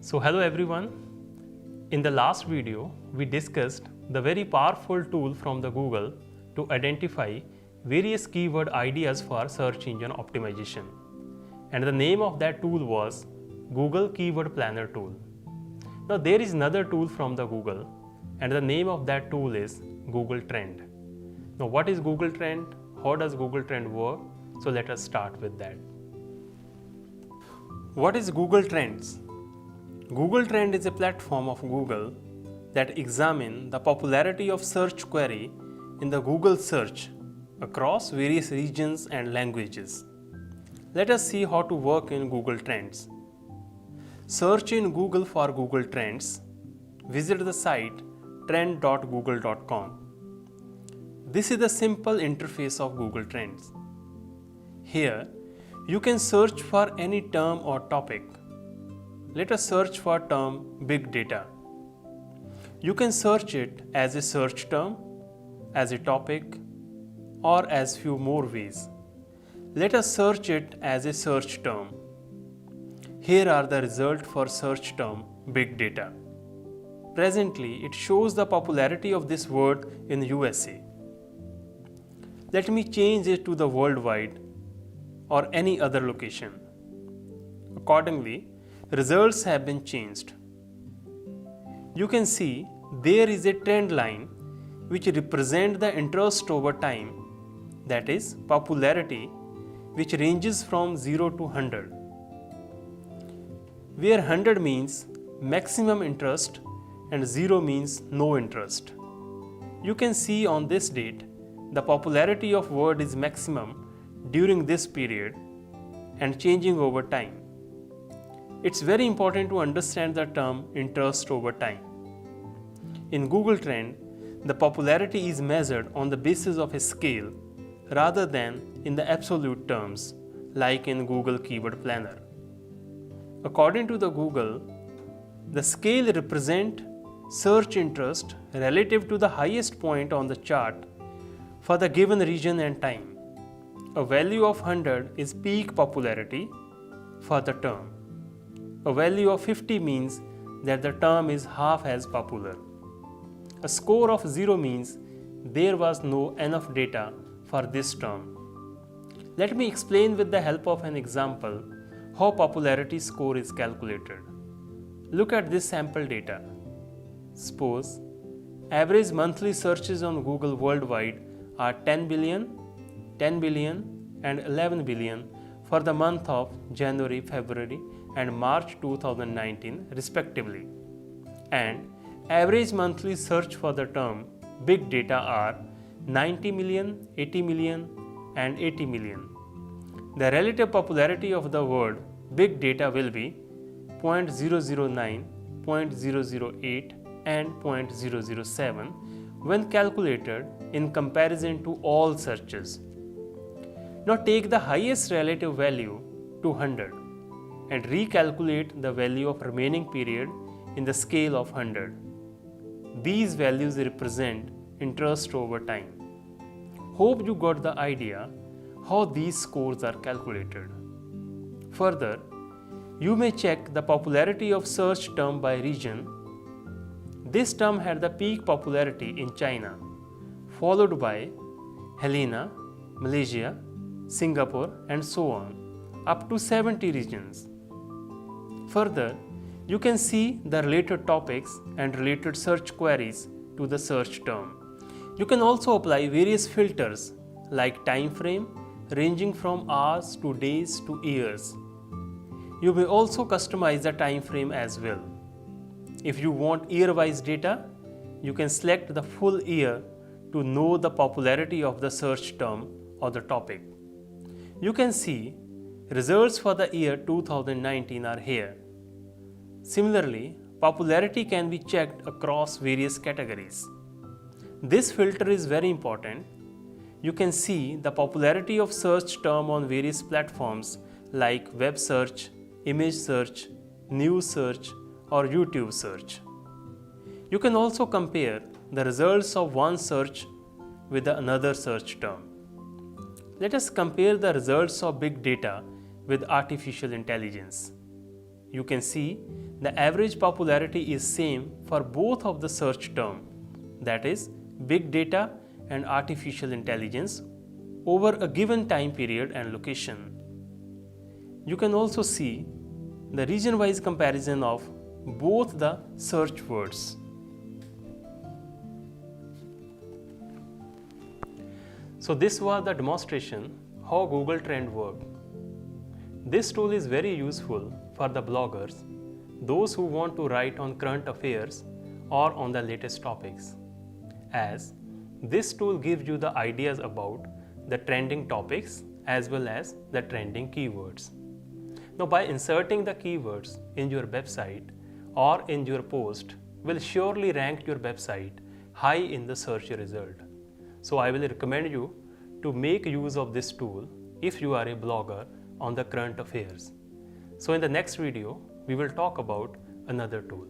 So hello everyone. In the last video, we discussed the very powerful tool from the Google to identify various keyword ideas for search engine optimization. And the name of that tool was Google Keyword Planner tool. Now there is another tool from the Google and the name of that tool is Google Trend. Now what is Google Trend? How does Google Trend work? So let us start with that. What is Google Trends? Google Trend is a platform of Google that examines the popularity of search query in the Google search across various regions and languages. Let us see how to work in Google Trends. Search in Google for Google Trends. Visit the site trend.google.com. This is the simple interface of Google Trends. Here, you can search for any term or topic. Let us search for term big data. You can search it as a search term, as a topic, or as few more ways. Let us search it as a search term. Here are the results for search term big data. Presently, it shows the popularity of this word in USA. Let me change it to the worldwide or any other location. Accordingly, results have been changed. You can see there is a trend line which represents the interest over time, that is popularity, which ranges from 0 to 100, where 100 means maximum interest and 0 means no interest. You can see on this date the popularity of word is maximum during this period and changing over time. It's very important to understand the term interest over time. In Google Trend, the popularity is measured on the basis of a scale rather than in the absolute terms, like in Google Keyword Planner. According to the Google, the scale represents search interest relative to the highest point on the chart for the given region and time. A value of 100 is peak popularity for the term. A value of 50 means that the term is half as popular. A score of 0 means there was no enough data for this term. Let me explain with the help of an example how popularity score is calculated. Look at this sample data. Suppose average monthly searches on Google worldwide are 10 billion, 10 billion and 11 billion for the month of January, February and March 2019 respectively, and average monthly search for the term big data are 90 million, 80 million and 80 million. The relative popularity of the word big data will be 0.009, 0.008 and 0.007 when calculated in comparison to all searches. Now take the highest relative value to 100 and recalculate the value of remaining period in the scale of 100. These values represent interest over time. Hope you got the idea how these scores are calculated. Further, you may check the popularity of search term by region. This term had the peak popularity in China, followed by Helena, Malaysia, Singapore and so on, up to 70 regions. Further, you can see the related topics and related search queries to the search term. You can also apply various filters like time frame ranging from hours to days to years. You may also customize the time frame as well. If you want year-wise data, you can select the full year to know the popularity of the search term or the topic. You can see results for the year 2019 are here. Similarly, popularity can be checked across various categories. This filter is very important. You can see the popularity of search term on various platforms like web search, image search, news search or YouTube search. You can also compare the results of one search with another search term. Let us compare the results of big data with artificial intelligence. You can see the average popularity is same for both of the search term, that is big data and artificial intelligence, over a given time period and location. You can also see the region-wise comparison of both the search words. So this was the demonstration how Google Trend works. This tool is very useful for the bloggers, those who want to write on current affairs or on the latest topics, as this tool gives you the ideas about the trending topics as well as the trending keywords. Now, by inserting the keywords in your website or in your post will surely rank your website high in the search result. So I will recommend you to make use of this tool if you are a blogger on the current affairs. So in the next video, we will talk about another tool.